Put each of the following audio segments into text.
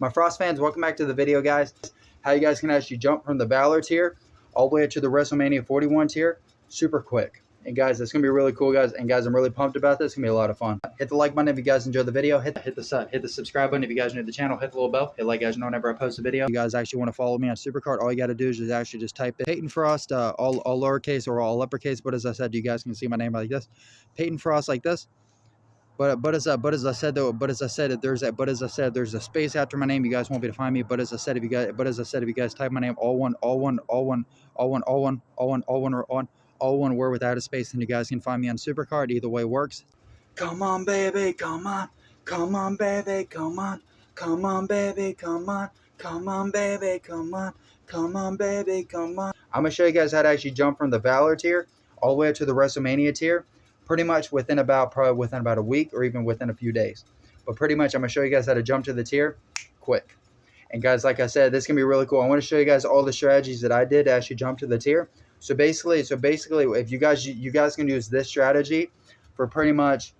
My Frost fans, welcome back to the video, guys. How you guys can actually jump from the Valor tier all the way to the WrestleMania 41 tier super quick. And guys, it's going to be really cool, guys. And guys, I'm really pumped about this. It's going to be a lot of fun. Hit the like button if you guys enjoyed the video. Hit the subscribe button if you guys are new to the channel. Hit the little bell. Hit like, guys, know whenever I post a video. If you guys actually want to follow me on SuperCard, all you got to do is just type in PaytonFrost, all lowercase or all uppercase. But as I said, you guys can see my name like this. PaytonFrost like this. But as I said, there's a space after my name. You guys won't be able to find me. But as I said, if you guys type my name all one word without a space, then you guys can find me on SuperCard. Either way works. Come on, baby, come on, baby, come on, baby, come on, baby, come on, baby, come on. I'm gonna show you guys how to actually jump from the Valor tier all the way up to the WrestleMania tier. Pretty much within about a week or even within a few days. But pretty much I'm going to show you guys how to jump to the tier quick. And guys, like I said, this is going to be really cool. I want to show you guys all the strategies that I did to actually jump to the tier. So basically if you guys can use this strategy for pretty much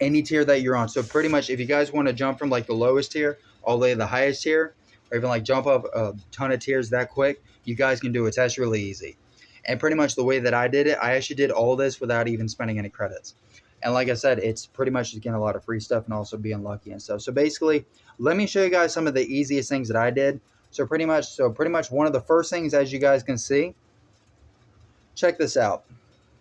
any tier that you're on. So pretty much if you guys want to jump from like the lowest tier all the way to the highest tier, or even like jump up a ton of tiers that quick, you guys can do it. That's really easy. And pretty much the way that I did it, I actually did all this without even spending any credits. And like I said, it's pretty much just getting a lot of free stuff and also being lucky and stuff. So basically, let me show you guys some of the easiest things that I did. So pretty much one of the first things, as you guys can see, check this out.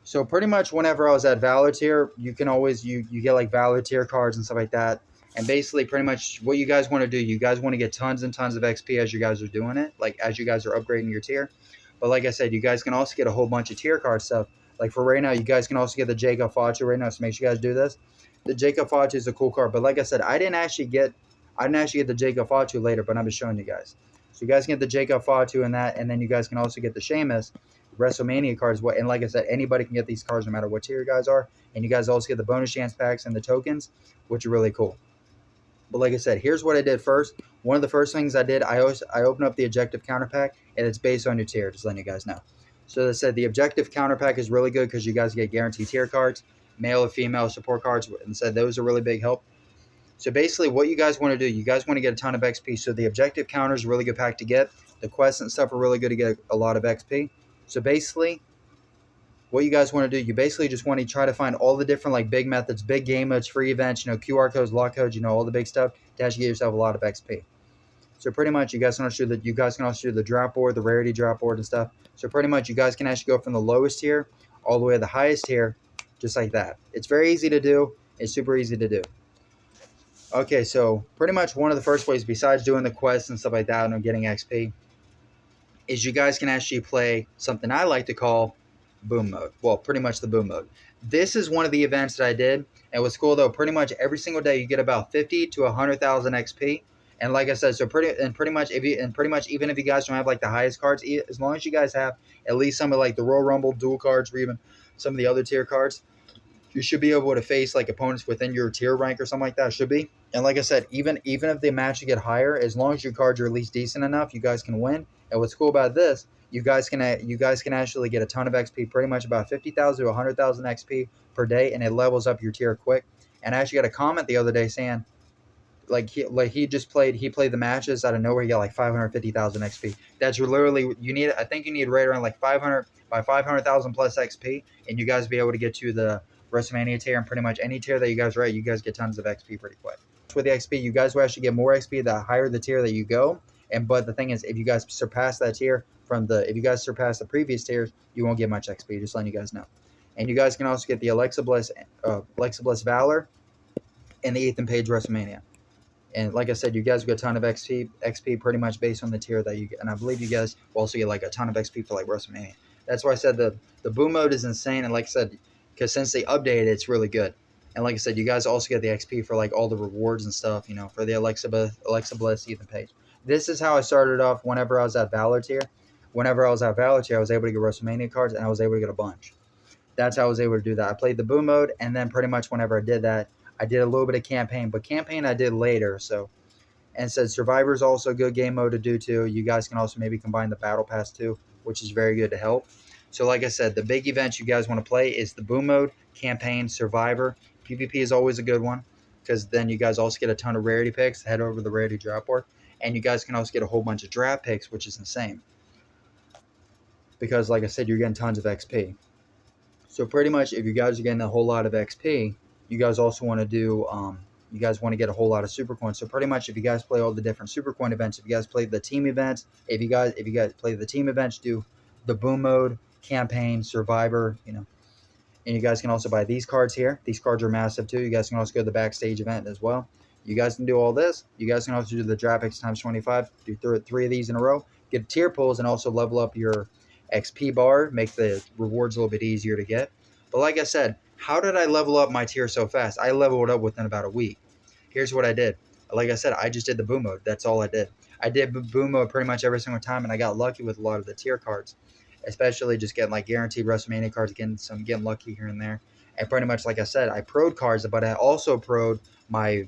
So pretty much whenever I was at Valor tier, you can always, you get like Valor tier cards and stuff like that. And basically pretty much what you guys want to do, you guys want to get tons and tons of XP as you guys are doing it, like as you guys are upgrading your tier. But like I said, you guys can also get a whole bunch of tier card stuff. Like for right now, you guys can also get the Jacob Fatu right now, so make sure you guys do this. The Jacob Fatu is a cool card. But like I said, I didn't actually get the Jacob Fatu later, but I'm just showing you guys. So you guys can get the Jacob Fatu and that, and then you guys can also get the Sheamus WrestleMania cards. And like I said, anybody can get these cards no matter what tier you guys are. And you guys also get the bonus chance packs and the tokens, which are really cool. But like I said, here's what I did first. One of the first things I did, I opened up the objective counter pack, and it's based on your tier, just letting you guys know. So as I said, the objective counter pack is really good because you guys get guaranteed tier cards, male or female support cards, and said those are really big help. So basically what you guys want to do, you guys want to get a ton of XP. So the objective counter is a really good pack to get. The quests and stuff are really good to get a lot of XP. So basically, what you guys want to do, you basically just want to try to find all the different like big methods, big game modes, free events, QR codes, lock codes, all the big stuff to actually get yourself a lot of XP. So pretty much you guys can also do the drop board, the rarity drop board and stuff. So pretty much you guys can actually go from the lowest tier all the way to the highest tier, just like that. It's very easy to do. It's super easy to do. Okay, so pretty much one of the first ways, besides doing the quests and stuff like that and getting XP, is you guys can actually play something I like to call boom mode. Well, pretty much the boom mode. This is one of the events that I did. And what's cool though, pretty much every single day you get about 50 to 100,000 XP. And like I said, so pretty much even if you guys don't have like the highest cards, as long as you guys have at least some of like the Royal Rumble dual cards or even some of the other tier cards, you should be able to face like opponents within your tier rank or something like that. Should be. And like I said, even if the match you get higher, as long as your cards are at least decent enough, you guys can win. And what's cool about this, you guys can actually get a ton of XP, pretty much about 50,000 to 100,000 XP per day, and it levels up your tier quick. And I actually got a comment the other day saying, he played the matches out of nowhere, he got like 550,000 XP. That's literally I think you need right around like 500,000 plus XP, and you guys be able to get to the WrestleMania tier, and pretty much any tier that you guys are at, you guys get tons of XP pretty quick. With the XP, you guys will actually get more XP the higher the tier that you go. But the thing is, if you guys surpass that tier if you guys surpass the previous tiers, you won't get much XP. Just letting you guys know. And you guys can also get the Alexa Bliss Valor and the Ethan Page WrestleMania. And like I said, you guys get a ton of XP pretty much based on the tier that you get. And I believe you guys will also get like a ton of XP for like WrestleMania. That's why I said the boom mode is insane. And like I said, because since they updated it, it's really good. And like I said, you guys also get the XP for like all the rewards and stuff, for the Alexa Bliss, Ethan Page. This is how I started off whenever I was at Valor tier. Whenever I was at Valor tier, I was able to get WrestleMania cards, and I was able to get a bunch. That's how I was able to do that. I played the boom mode, and then pretty much whenever I did that, I did a little bit of campaign. But campaign I did later. And said Survivor is also a good game mode to do too. You guys can also maybe combine the Battle Pass too, which is very good to help. So like I said, the big events you guys want to play is the boom mode, campaign, Survivor. PvP is always a good one. because then you guys also get a ton of rarity picks. Head over to the rarity drop board, and you guys can also get a whole bunch of draft picks, which is insane. Because like I said, you're getting tons of XP. So pretty much, if you guys are getting a whole lot of XP, you guys also want to do, you guys want to get a whole lot of super coins. So pretty much, if you guys play all the different super coin events, if you guys play the team events, if you guys play the team events, do the boom mode, campaign, survivor, you know. And you guys can also buy these cards here. These cards are massive too. You guys can also go to the backstage event as well. You guys can do all this. You guys can also do the draft picks times 25. Do 3 of these in a row. Get tier pulls and also level up your XP bar. Make the rewards a little bit easier to get. But like I said, how did I level up my tier so fast? I leveled up within about a week. Here's what I did. Like I said, I just did the boom mode. That's all I did. I did boom mode pretty much every single time, and I got lucky with a lot of the tier cards. Especially just getting like guaranteed Wrestlemania cards, getting lucky here and there. And pretty much, like I said, I pro'd cards, but I also pro'd my.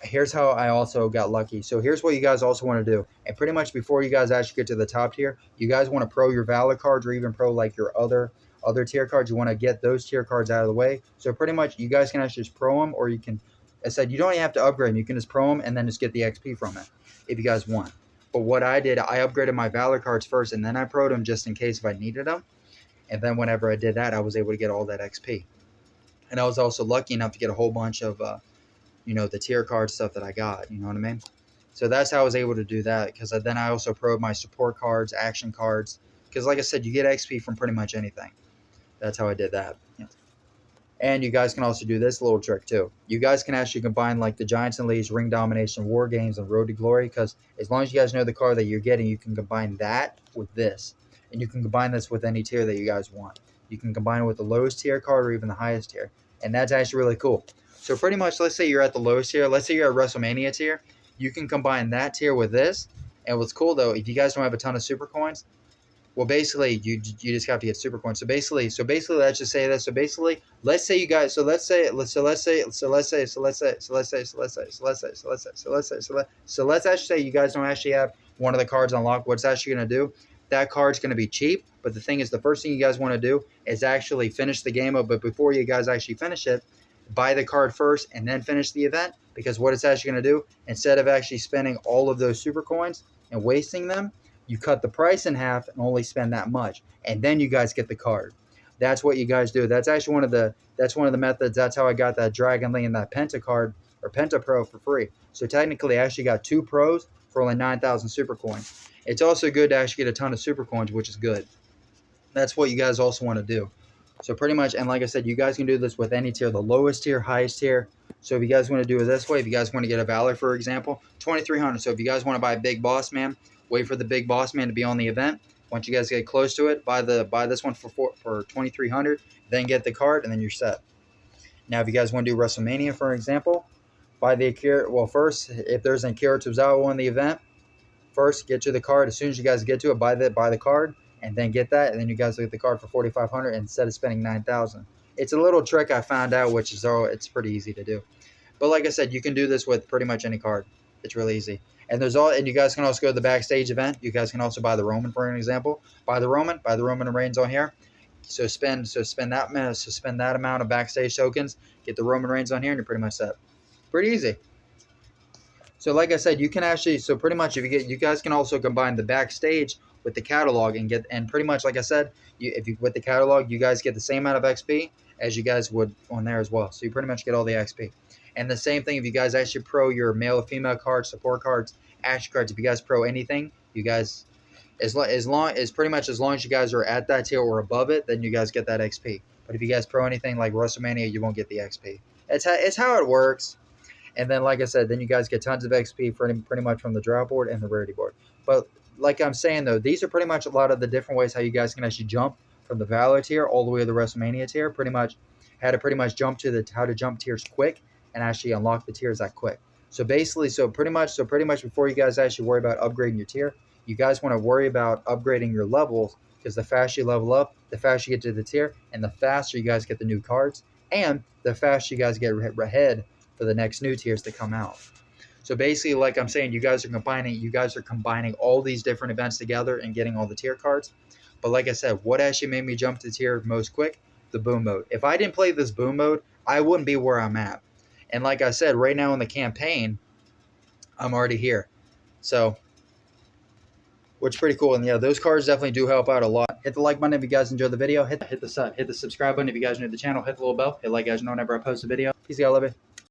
Here's how I also got lucky. So here's what you guys also want to do. And pretty much before you guys actually get to the top tier, you guys want to pro your Valor cards or even pro like your other tier cards. You want to get those tier cards out of the way. So pretty much you guys can actually just pro them, or you can, I said, you don't even have to upgrade them. You can just pro them and then just get the XP from it if you guys want. But what I did, I upgraded my Valor cards first, and then I pro'd them just in case if I needed them. And then whenever I did that, I was able to get all that XP. And I was also lucky enough to get a whole bunch of, you know, the tier card stuff that I got. You know what I mean? So that's how I was able to do that. Because then I also pro'd my support cards, action cards. Because like I said, you get XP from pretty much anything. That's how I did that. Yeah. And you guys can also do this little trick too. You guys can actually combine like the Giants and Leagues, Ring Domination, War Games, and Road to Glory. Because as long as you guys know the card that you're getting, you can combine that with this. And you can combine this with any tier that you guys want. You can combine it with the lowest tier card or even the highest tier. And that's actually really cool. So pretty much, let's say you're at the lowest tier. Let's say you're at Wrestlemania tier. You can combine that tier with this. And what's cool though, if you guys don't have a ton of super coins, well, basically, you just have to get super coins. So basically, let's just say this. So basically, let's say you guys. So let's say actually say you guys don't actually have one of the cards unlocked. What's actually going to do? That card's going to be cheap. But the thing is, the first thing you guys want to do is actually finish the game up. But before you guys actually finish it, buy the card first and then finish the event. Because what it's actually going to do, instead of actually spending all of those super coins and wasting them, you cut the price in half and only spend that much, and then you guys get the card. That's what you guys do. That's actually one of the methods. That's how I got that Dragon Lee and that Penta card or Penta Pro for free. So technically, I actually got 2 pros for only 9,000 super coins. It's also good to actually get a ton of super coins, which is good. That's what you guys also want to do. So pretty much, and like I said, you guys can do this with any tier, the lowest tier, highest tier. So if you guys want to do it this way, if you guys want to get a Valor, for example, 2,300. So if you guys want to buy a Big Boss Man, wait for the Big Boss Man to be on the event. Once you guys get close to it, buy this one for 2,300. Then get the card, and then you're set. Now, if you guys want to do WrestleMania, for example, buy the Akira. Well, first, if there's an Akira Tozawa on the event, first get to the card. As soon as you guys get to it, buy the card, and then get that, and then you guys get the card for 4,500 instead of spending 9,000. It's a little trick I found out, which is it's pretty easy to do. But like I said, you can do this with pretty much any card. It's really easy. And you guys can also go to the backstage event. You guys can also buy the Roman, for an example. Buy the Roman and Reigns on here. So spend that amount of backstage tokens. Get the Roman Reigns on here, and you're pretty much set. Pretty easy. So like I said, you can actually pretty much you guys can also combine the backstage with the catalog and pretty much like I said, with the catalog, you guys get the same amount of XP as you guys would on there as well. So you pretty much get all the XP. And the same thing if you guys actually pro your male or female cards, support cards, action cards. If you guys pro anything, you guys as long as you guys are at that tier or above it, then you guys get that XP. But if you guys pro anything like WrestleMania, you won't get the XP. It's how it works. And then like I said, then you guys get tons of XP pretty much from the drop board and the rarity board. But like I'm saying though, these are pretty much a lot of the different ways how you guys can actually jump from the Valor tier all the way to the WrestleMania tier. Pretty much how to jump tiers quick and actually unlock the tiers that quick. So pretty much before you guys actually worry about upgrading your tier, you guys want to worry about upgrading your levels, because the faster you level up, the faster you get to the tier, and the faster you guys get the new cards, and the faster you guys get ahead for the next new tiers that come out. So basically, like I'm saying, you guys are combining all these different events together and getting all the tier cards. But like I said, what actually made me jump to tier most quick? The boom mode. If I didn't play this boom mode, I wouldn't be where I'm at. And like I said, right now in the campaign, I'm already here. So, which is pretty cool. And yeah, those cards definitely do help out a lot. Hit the like button if you guys enjoyed the video. Hit the subscribe button if you guys are new to the channel. Hit the little bell. Hit like guys know whenever I post a video. Peace out, love it.